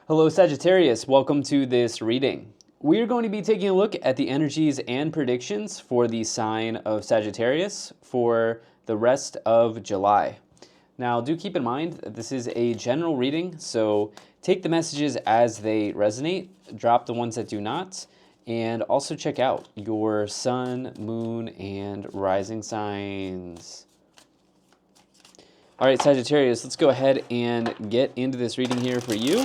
Hello Sagittarius, welcome to this reading. We are going to be taking a look at the energies and predictions for the sign of Sagittarius for the rest of July. Now do keep in mind that this is a general reading, so take the messages as they resonate, drop the ones that do not, and also check out your sun, moon, and rising signs. All right, Sagittarius, let's go ahead and get into this reading here for you.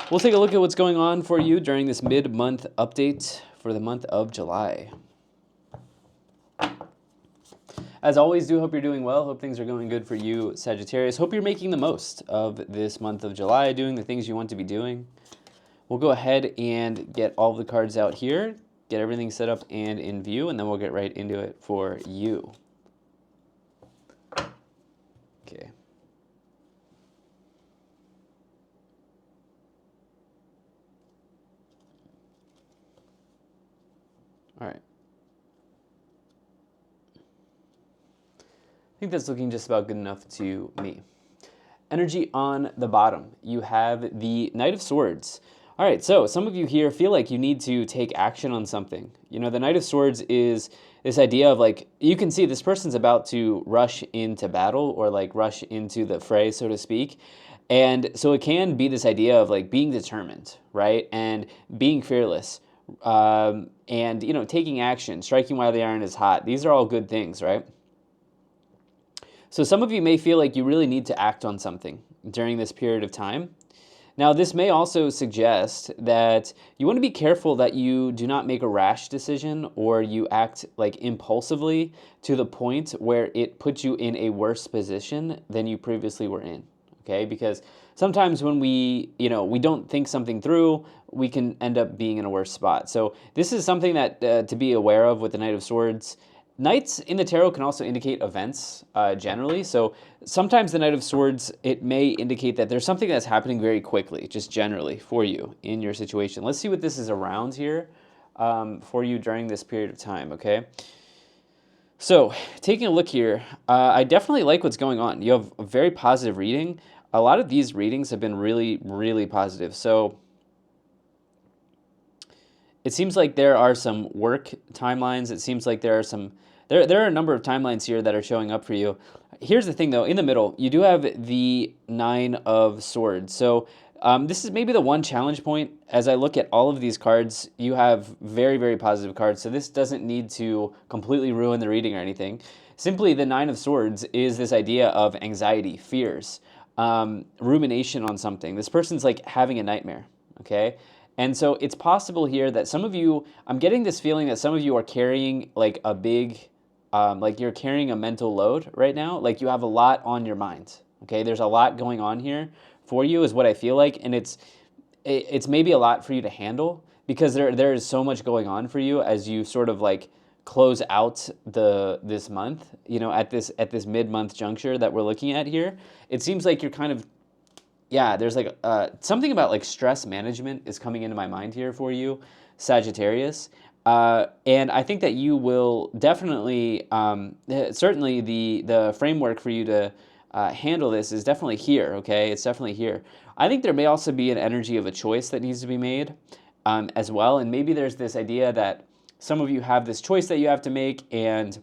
We'll take a look at what's going on for you during this mid-month update for the month of July. As always, do hope you're doing well. Hope things are going good for you, Sagittarius. Hope you're making the most of this month of July, doing the things you want to be doing. We'll go ahead and get all of the cards out here, get everything set up and in view, and then we'll get right into it for you. Okay. All right. I think that's looking just about good enough to me. Energy on the bottom. You have the Knight of Swords. All right, so some of you here feel like you need to take action on something. You know, the Knight of Swords is this idea of like, you can see this person's about to rush into battle or like rush into the fray, so to speak. And so it can be this idea of like being determined, right? And being fearless. And, you know, taking action, striking while the iron is hot. These are all good things, right? So some of you may feel like you really need to act on something during this period of time. Now, this may also suggest that you want to be careful that you do not make a rash decision or you act like impulsively to the point where it puts you in a worse position than you previously were in. Okay, because sometimes when we don't think something through, we can end up being in a worse spot. So this is something that to be aware of with the Knight of Swords. Knights in the tarot can also indicate events generally. So sometimes the Knight of Swords, it may indicate that there's something that's happening very quickly, just generally for you in your situation. Let's see what this is around here for you during this period of time, okay? So taking a look here, I definitely like what's going on. You have a very positive reading. A lot of these readings have been really, really positive. So it seems like there are some work timelines. It seems like there are a number of timelines here that are showing up for you. Here's the thing though, in the middle, you do have the Nine of Swords. So this is maybe the one challenge point. As I look at all of these cards, you have very, very positive cards. So this doesn't need to completely ruin the reading or anything. Simply the Nine of Swords is this idea of anxiety, fears, rumination on something. This person's like having a nightmare, okay? And so it's possible here that some of you, I'm getting this feeling that some of you are carrying like a big, like you're carrying a mental load right now. Like you have a lot on your mind, okay? There's a lot going on here for you is what I feel like. And it's maybe a lot for you to handle because there is so much going on for you as you sort of like close out this month, you know, at this mid-month juncture that we're looking at here. It seems like you're kind of, yeah, there's like something about like stress management is coming into my mind here for you, Sagittarius. And I think that you will definitely, certainly the framework for you to handle this is definitely here, okay? It's definitely here. I think there may also be an energy of a choice that needs to be made as well. And maybe there's this idea that some of you have this choice that you have to make, and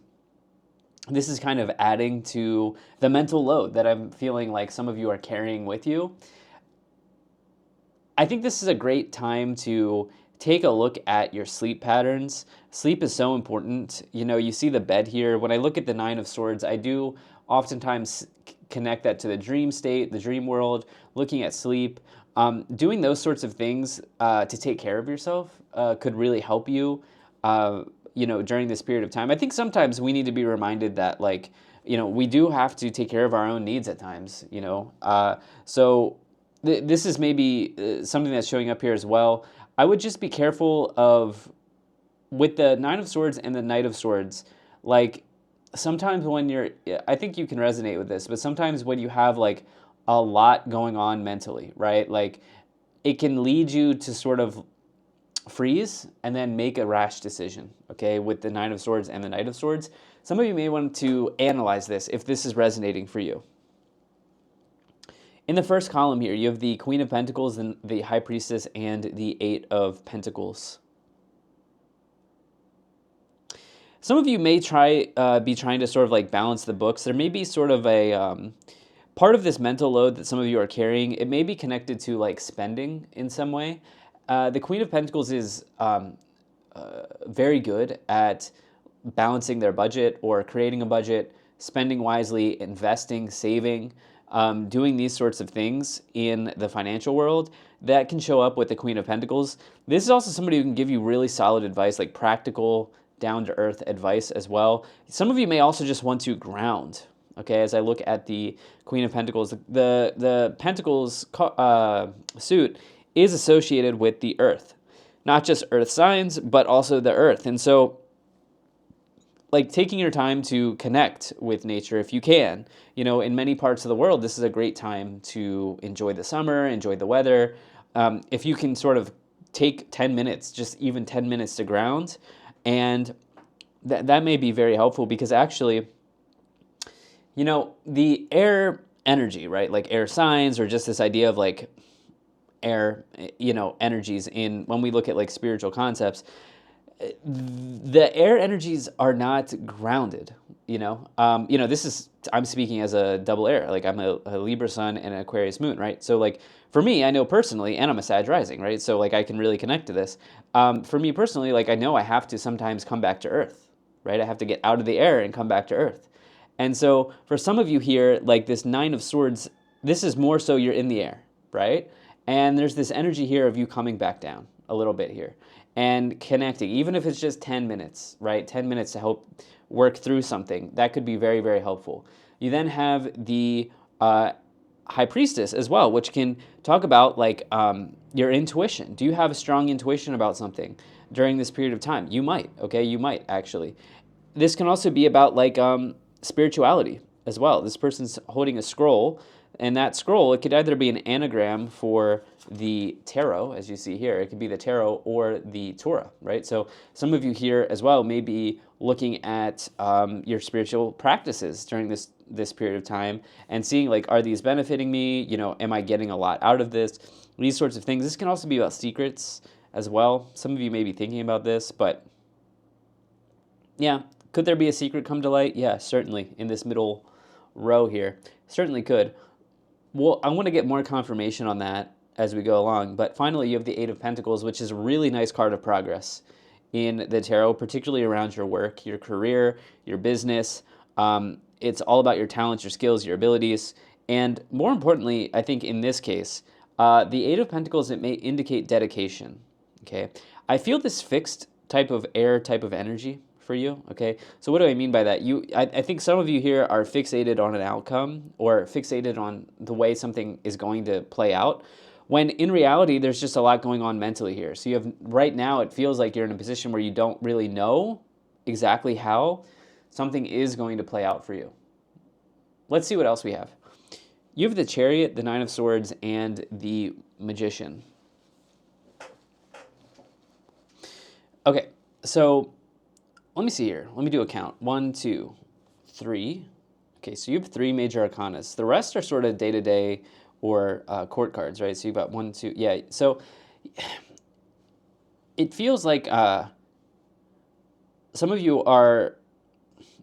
this is kind of adding to the mental load that I'm feeling like some of you are carrying with you. I think this is a great time to take a look at your sleep patterns. Sleep is so important. You know, you see the bed here. When I look at the Nine of Swords, I do oftentimes connect that to the dream state, the dream world, looking at sleep. Doing those sorts of things to take care of yourself could really help you, you know, during this period of time. I think sometimes we need to be reminded that, like, you know, we do have to take care of our own needs at times, you know. So this is maybe something that's showing up here as well. I would just be careful of, with the Nine of Swords and the Knight of Swords, like, sometimes when you're, I think you can resonate with this, but sometimes when you have like a lot going on mentally, right? Like it can lead you to sort of freeze and then make a rash decision, okay, with the Nine of Swords and the Knight of Swords. Some of you may want to analyze this if this is resonating for you. In the first column here, you have the Queen of Pentacles, and the High Priestess, and the Eight of Pentacles. Some of you may be trying to sort of like balance the books. There may be sort of a part of this mental load that some of you are carrying. It may be connected to like spending in some way. The Queen of Pentacles is very good at balancing their budget or creating a budget, spending wisely, investing, saving, doing these sorts of things in the financial world. That can show up with the Queen of Pentacles. This is also somebody who can give you really solid advice, like practical, down-to-earth advice as well. Some of you may also just want to ground. Okay, as I look at the Queen of Pentacles, the Pentacles suit is associated with the Earth. Not just Earth signs, but also the Earth. And so, like, taking your time to connect with nature if you can. You know, in many parts of the world, this is a great time to enjoy the summer, enjoy the weather. If you can sort of take 10 minutes, just even 10 minutes to ground, and that may be very helpful because actually, you know, the air energy, right? Like air signs or just this idea of like air, you know, energies in when we look at like spiritual concepts, the air energies are not grounded, you know. This is, I'm speaking as a double air, like I'm a Libra sun and an Aquarius moon, right? So like for me, I know personally, and I'm a Sag rising, right? So like I can really connect to this. For me personally, like I know I have to sometimes come back to earth, right? I have to get out of the air and come back to earth. And so for some of you here, like this Nine of Swords, this is more so you're in the air, right? And there's this energy here of you coming back down a little bit here and connecting, even if it's just 10 minutes, right? 10 minutes to help work through something. That could be very, very helpful. You then have the High Priestess as well, which can talk about like your intuition. Do you have a strong intuition about something during this period of time? You might, okay? You might actually. This can also be about like spirituality as well. This person's holding a scroll, and that scroll, it could either be an anagram for the tarot, as you see here. It could be the tarot or the Torah, right? So some of you here as well may be looking at your spiritual practices during this period of time and seeing like, are these benefiting me? You know, am I getting a lot out of this? These sorts of things. This can also be about secrets as well. Some of you may be thinking about this, but yeah. Could there be a secret come to light? Yeah, certainly, in this middle row here. Certainly could. Well, I want to get more confirmation on that as we go along. But finally, you have the Eight of Pentacles, which is a really nice card of progress in the tarot, particularly around your work, your career, your business. It's all about your talents, your skills, your abilities. And more importantly, I think in this case, the Eight of Pentacles, it may indicate dedication. Okay, I feel this fixed type of air type of energy for you, okay? So what do I mean by that? I think some of you here are fixated on an outcome or fixated on the way something is going to play out, when in reality, there's just a lot going on mentally here. So you have, right now, it feels like you're in a position where you don't really know exactly how something is going to play out for you. Let's see what else we have. You have the Chariot, the Nine of Swords, and the Magician. Okay, so let me see here. Let me do a count. 1, 2, 3. Okay, so you have 3 major arcanas. The rest are sort of day-to-day or court cards, right? So you've got 1, 2. Yeah, so it feels like some of you are...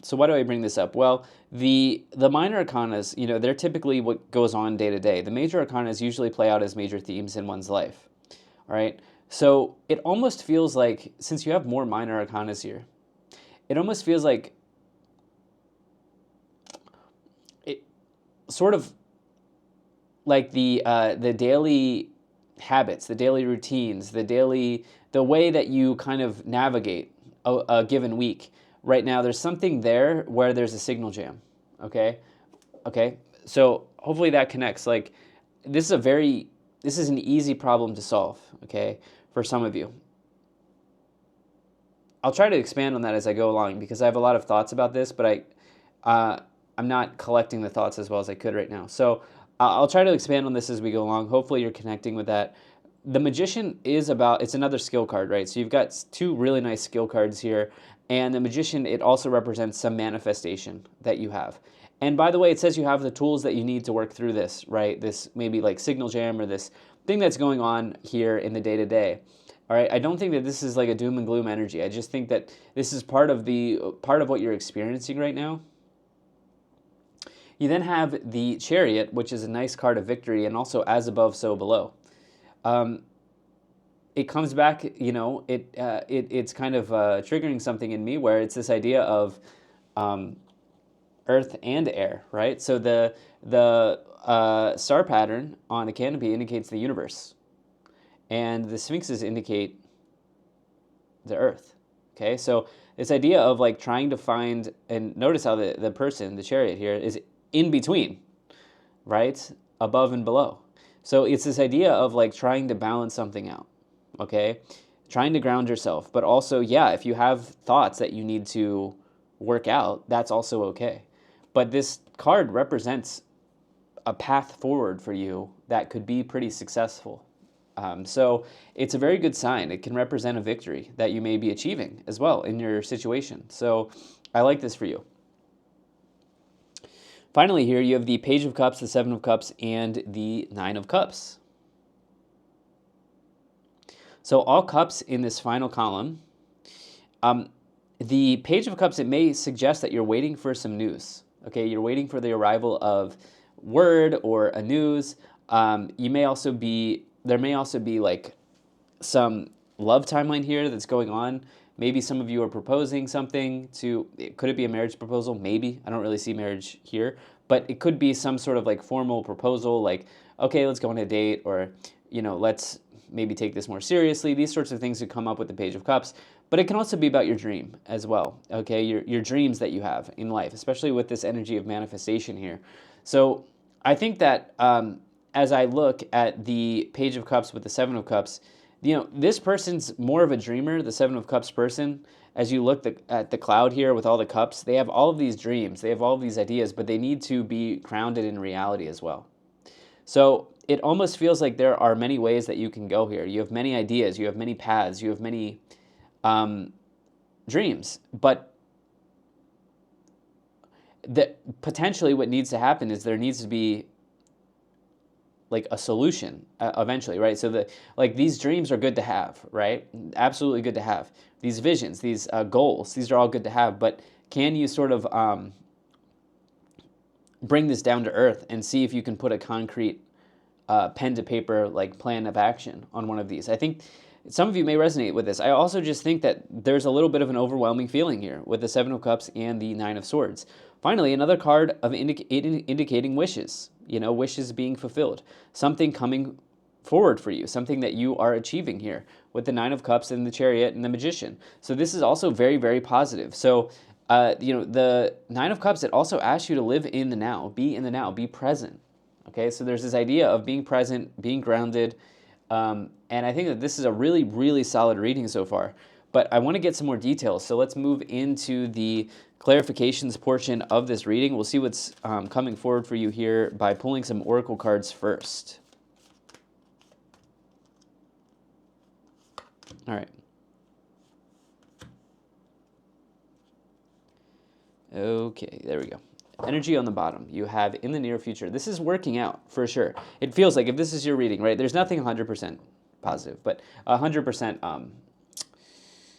So why do I bring this up? Well, the minor arcanas, you know, they're typically what goes on day-to-day. The major arcanas usually play out as major themes in one's life, all right? So it almost feels like, since you have more minor arcanas here, it almost feels like it sort of like the daily habits, the daily routines, the way that you kind of navigate a given week. Right now, there's something there where there's a signal jam. Okay, so hopefully that connects. Like this is an easy problem to solve. Okay, for some of you. I'll try to expand on that as I go along because I have a lot of thoughts about this, but I'm not collecting the thoughts as well as I could right now. So I'll try to expand on this as we go along. Hopefully you're connecting with that. The Magician is it's another skill card, right? So you've got 2 really nice skill cards here. And the Magician, it also represents some manifestation that you have. And by the way, it says you have the tools that you need to work through this, right? This maybe like signal jam or this thing that's going on here in the day to day. All right, I don't think that this is like a doom and gloom energy. I just think that this is part of what you're experiencing right now. You then have the Chariot, which is a nice card of victory, and also as above, so below. It comes back, it's kind of triggering something in me where it's this idea of earth and air, right? So the star pattern on the canopy indicates the universe, and the sphinxes indicate the earth. Okay, so this idea of like trying to find, and notice how the person, the Chariot here, is in between, right? Above and below. So it's this idea of like trying to balance something out, okay? Trying to ground yourself, but also, yeah, if you have thoughts that you need to work out, that's also okay. But this card represents a path forward for you that could be pretty successful. So it's a very good sign. It can represent a victory that you may be achieving as well in your situation. So I like this for you. Finally, here you have the Page of Cups, the Seven of Cups, and the Nine of Cups. So all cups in this final column. The Page of Cups, it may suggest that you're waiting for some news. Okay, you're waiting for the arrival of word or a news. There may also be like some love timeline here that's going on. Maybe some of you are proposing something to, could it be a marriage proposal? Maybe. I don't really see marriage here, but it could be some sort of like formal proposal, like, okay, let's go on a date, or, let's maybe take this more seriously. These sorts of things could come up with the Page of Cups, but it can also be about your dream as well, okay? Your dreams that you have in life, especially with this energy of manifestation here. So I think that as I look at the Page of Cups with the Seven of Cups, this person's more of a dreamer, the Seven of Cups person. As you look at the cloud here with all the cups, they have all of these dreams, they have all of these ideas, but they need to be grounded in reality as well. So it almost feels like there are many ways that you can go here. You have many ideas, you have many paths, you have many dreams, but potentially what needs to happen is there needs to be like a solution eventually, right? So these dreams are good to have, right? Absolutely good to have. These visions, these goals, these are all good to have, but can you sort of bring this down to earth and see if you can put a concrete pen to paper like plan of action on one of these? I think some of you may resonate with this. I also just think that there's a little bit of an overwhelming feeling here with the Seven of Cups and the Nine of Swords. Finally, another card of indicating wishes, wishes being fulfilled, something coming forward for you, something that you are achieving here with the Nine of Cups and the Chariot and the Magician. So this is also very, very positive. So, the Nine of Cups, it also asks you to live in the now, be present. Okay, so there's this idea of being present, being grounded, and I think that this is a really, really solid reading so far. But I want to get some more details, so let's move into the clarifications portion of this reading. We'll see what's coming forward for you here by pulling some oracle cards first. All right. Okay, there we go. Energy on the bottom. You have in the near future. This is working out for sure. It feels like if this is your reading, right? There's nothing 100% positive, but 100%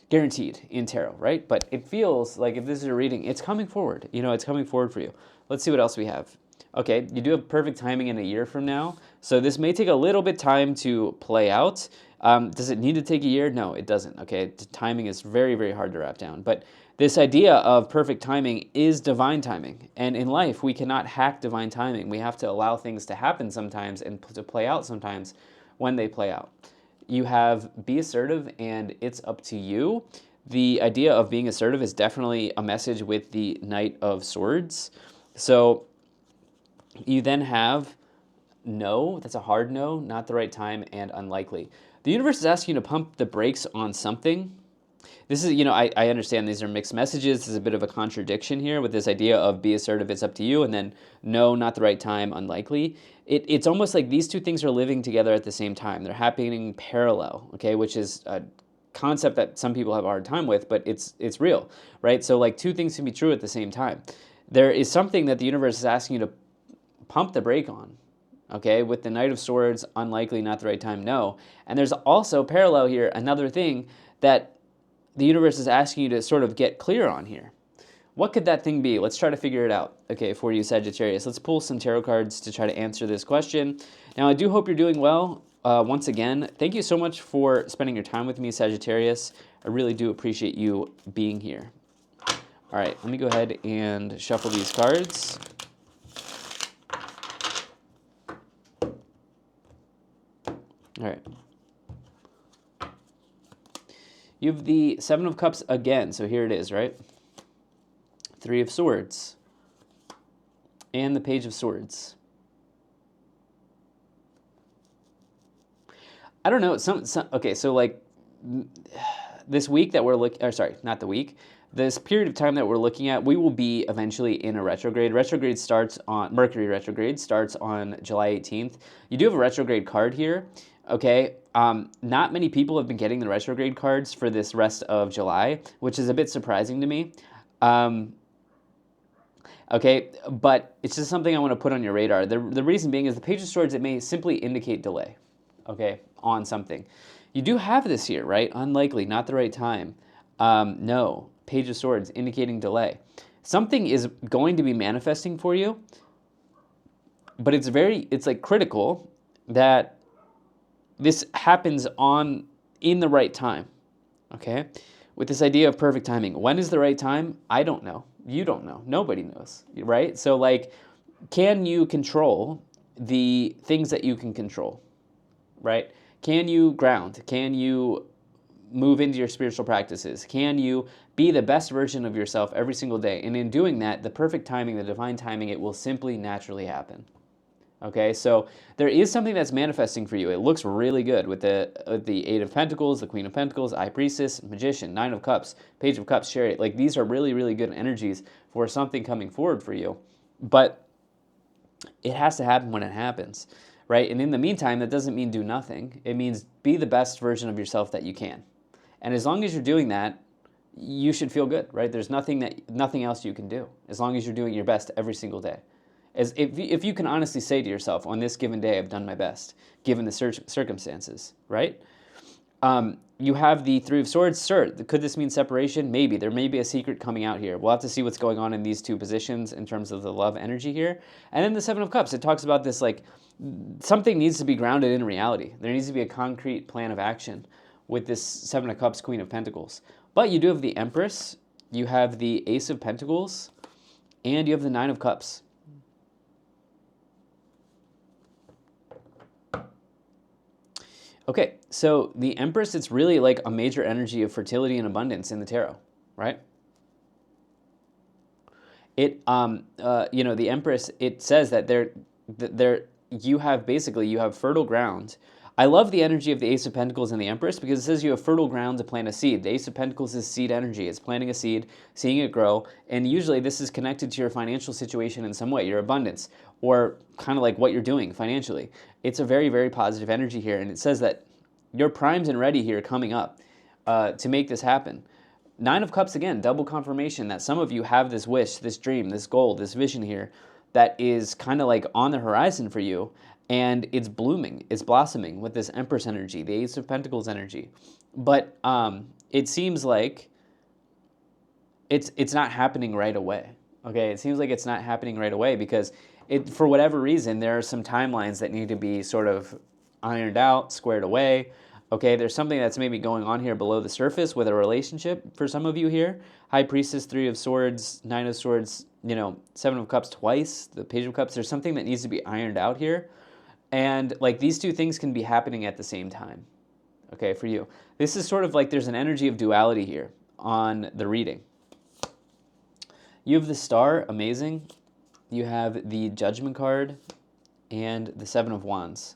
guaranteed in tarot, right? But it feels like if this is your reading, it's coming forward. It's coming forward for you. Let's see what else we have. Okay, you do have perfect timing in a year from now, so this may take a little bit time to play out. Does it need to take a year? No, it doesn't. Okay, timing is very, very hard to wrap down, but this idea of perfect timing is divine timing, and in life we cannot hack divine timing. We have to allow things to happen sometimes and to play out sometimes when they play out. You have be assertive and it's up to you. The idea of being assertive is definitely a message with the Knight of Swords. So you then have no, that's a hard no, not the right time, and unlikely. The universe is asking you to pump the brakes on something. This is, I understand these are mixed messages. There's a bit of a contradiction here with this idea of be assertive, it's up to you, and then no, not the right time, unlikely. It's almost like these two things are living together at the same time. They're happening parallel, okay, which is a concept that some people have a hard time with, but it's real, right? So like two things can be true at the same time. there is something that the universe is asking you to pump the brake on. Okay, with the Knight of Swords, unlikely, not the right time, no. And there's also parallel here, another thing that the universe is asking you to sort of get clear on here. What could that thing be? Let's try to figure it out. Okay, for you, Sagittarius. Let's pull some tarot cards to try to answer this question. Now, I do hope you're doing well. Once again, thank you so much for spending your time with me, Sagittarius. I really do appreciate you being here. All right, let me go ahead and shuffle these cards. All right. You have the Seven of Cups again, so here it is, right? Three of Swords. And the Page of Swords. I don't know, okay, so like this week that we're looking, or sorry, not the week, this period of time that we're looking at, we will be eventually in a retrograde. Retrograde starts on, Mercury retrograde starts on July 18th. You do have a retrograde card here, okay? Not many people have been getting the retrograde cards for this rest of July, which is a bit surprising to me. Okay, but it's just something I want to put on your radar. The reason being is the Page of Swords, it may simply indicate delay, okay, on something. You do have this here, right? Unlikely, not the right time. No, Page of Swords, indicating delay. Something is going to be manifesting for you, but it's like critical that this happens in the right time, okay? With this idea of perfect timing. When is the right time? I don't know. You don't know. Nobody knows, right? So like, can you control the things that you can control, right? Can you ground? Can you move into your spiritual practices? Can you be the best version of yourself every single day? And in doing that, the perfect timing, the divine timing, it will simply naturally happen. Okay, so there is something that's manifesting for you. It looks really good with the Eight of Pentacles, the Queen of Pentacles, High Priestess, Magician, Nine of Cups, Page of Cups, Chariot. Like, these are really, really good energies for something coming forward for you. But it has to happen when it happens, right? And in the meantime, that doesn't mean do nothing. It means be the best version of yourself that you can. And as long as you're doing that, you should feel good, right? There's nothing else you can do as long as you're doing your best every single day. As if you can honestly say to yourself, on this given day, I've done my best, given the circumstances, right? You have the Three of Swords. Sir, could this mean separation? Maybe. There may be a secret coming out here. We'll have to see what's going on in these two positions in terms of the love energy here. And then the Seven of Cups, it talks about this, like, something needs to be grounded in reality. There needs to be a concrete plan of action with this Seven of Cups, Queen of Pentacles. But you do have the Empress, you have the Ace of Pentacles, and you have the Nine of Cups. Okay, so the Empress, it's really like a major energy of fertility and abundance in the tarot, right? It, the Empress, it says that you have fertile ground. I love the energy of the Ace of Pentacles and the Empress because it says you have fertile ground to plant a seed. The Ace of Pentacles is seed energy. It's planting a seed, seeing it grow, and usually this is connected to your financial situation in some way, your abundance, or kind of like what you're doing financially. It's a very, very positive energy here, and it says that you're primed and ready here coming up to make this happen. Nine of Cups, again, double confirmation that some of you have this wish, this dream, this goal, this vision here that is kind of like on the horizon for you, and it's blooming, it's blossoming with this Empress energy, the Ace of Pentacles energy. But it seems like it's not happening right away, okay? It seems like it's not happening right away because for whatever reason, there are some timelines that need to be sort of ironed out, squared away. Okay, there's something that's maybe going on here below the surface with a relationship for some of you here. High Priestess, Three of Swords, Nine of Swords, Seven of Cups twice, the Page of Cups. There's something that needs to be ironed out here. And like these two things can be happening at the same time, okay, for you. This is sort of like there's an energy of duality here on the reading. You have the Star, amazing. You have the Judgment card and the Seven of Wands.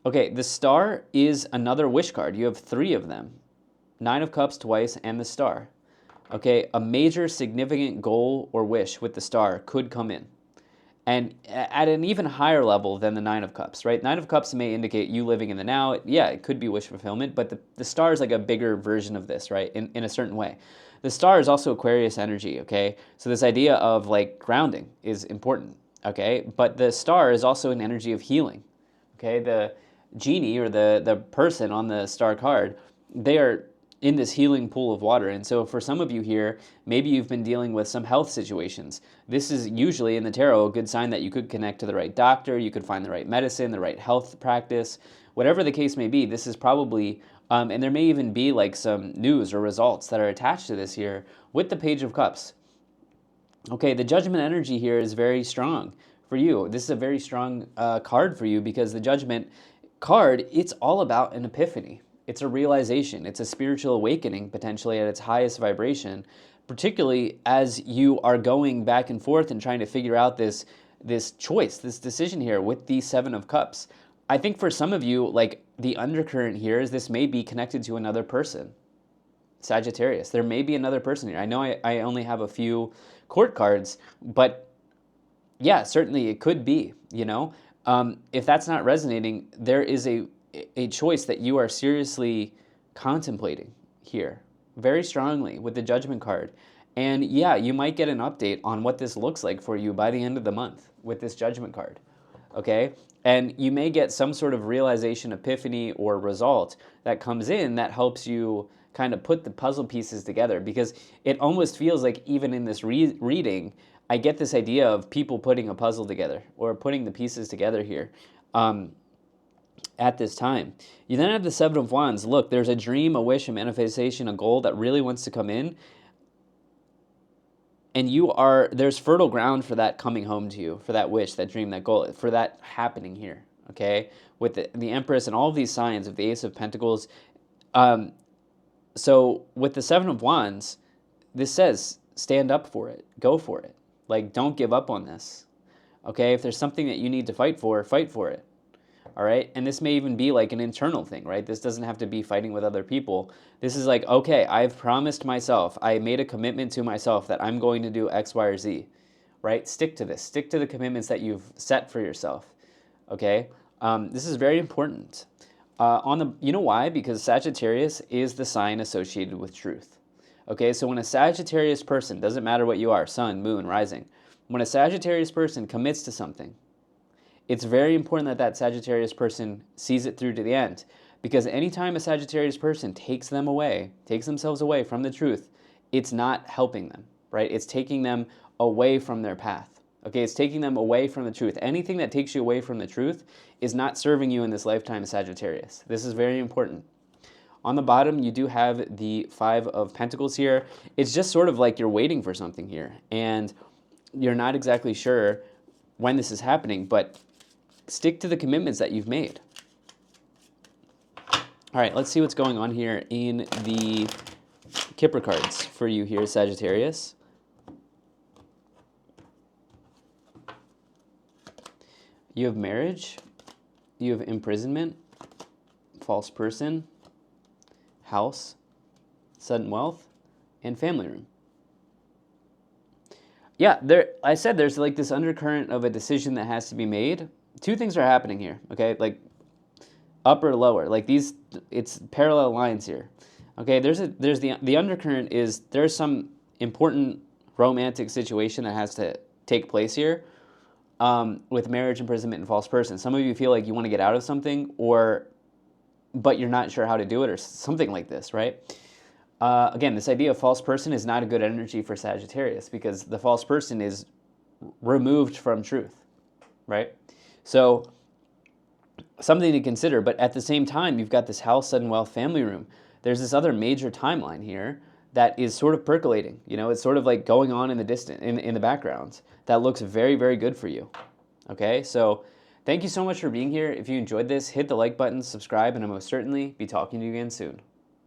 Okay, the Star is another wish card. You have three of them. Nine of Cups twice and the Star. Okay, a major significant goal or wish with the Star could come in. and at an even higher level than the Nine of Cups, right? Nine of Cups may indicate you living in the now. Yeah, it could be wish fulfillment, but the star is like a bigger version of this, right? In a certain way. The star is also Aquarius energy, okay? So this idea of like grounding is important, okay? But the star is also an energy of healing, okay? The genie or the person on the star card, they are in this healing pool of water. And so for some of you here, maybe you've been dealing with some health situations. This is usually in the tarot a good sign that you could connect to the right doctor, you could find the right medicine, the right health practice, whatever the case may be. This is probably, and there may even be like some news or results that are attached to this here with the Page of Cups. Okay, the Judgment energy here is very strong for you. This is a very strong card for you because the Judgment card, it's all about an epiphany. It's a realization. It's a spiritual awakening, potentially at its highest vibration, particularly as you are going back and forth and trying to figure out this choice, this decision here with the Seven of Cups. I think for some of you, like the undercurrent here is this may be connected to another person. Sagittarius. There may be another person here. I know I only have a few court cards, but yeah, certainly it could be, you know. If that's not resonating, there is a choice that you are seriously contemplating here very strongly with the Judgment card. And yeah, you might get an update on what this looks like for you by the end of the month with this Judgment card, okay? And you may get some sort of realization, epiphany, or result that comes in that helps you kind of put the puzzle pieces together, because it almost feels like even in this reading, I get this idea of people putting a puzzle together or putting the pieces together here. At this time. You then have the Seven of Wands. Look, there's a dream, a wish, a manifestation, a goal that really wants to come in. And there's fertile ground for that coming home to you, for that wish, that dream, that goal, for that happening here, okay? With the Empress and all of these signs of the Ace of Pentacles. So with the Seven of Wands, this says stand up for it, go for it. Like, don't give up on this, okay? If there's something that you need to fight for it. All right, and this may even be like an internal thing, right? This doesn't have to be fighting with other people. This is like, okay, I've promised myself, I made a commitment to myself that I'm going to do X, Y, or Z, right? Stick to this. Stick to the commitments that you've set for yourself, okay? This is very important. You know why? Because Sagittarius is the sign associated with truth, okay? So when a Sagittarius person, doesn't matter what you are, sun, moon, rising, when a Sagittarius person commits to something, it's very important that that Sagittarius person sees it through to the end, because anytime a Sagittarius person takes themselves away from the truth, it's not helping them, right? It's taking them away from their path, okay? It's taking them away from the truth. Anything that takes you away from the truth is not serving you in this lifetime, Sagittarius. This is very important. On the bottom, you do have the Five of Pentacles here. It's just sort of like you're waiting for something here, and you're not exactly sure when this is happening, but stick to the commitments that you've made. All right, let's see what's going on here in the Kipper cards for you here, Sagittarius. You have marriage, you have imprisonment, false person, house, sudden wealth, and family room. Yeah, I said there's like this undercurrent of a decision that has to be made. Two things are happening here, okay? Like up or lower, like it's parallel lines here, okay? There's the undercurrent is there's some important romantic situation that has to take place here with marriage, imprisonment, and false person. Some of you feel like you want to get out of something, but you're not sure how to do it, or something like this, right? Again, this idea of false person is not a good energy for Sagittarius, because the false person is removed from truth, right? So something to consider, but at the same time, you've got this house, sudden wealth, family room. There's this other major timeline here that is sort of percolating. You know, it's sort of like going on in the distant, in the background. That looks very, very good for you. Okay, so thank you so much for being here. If you enjoyed this, hit the like button, subscribe, and I'll most certainly be talking to you again soon.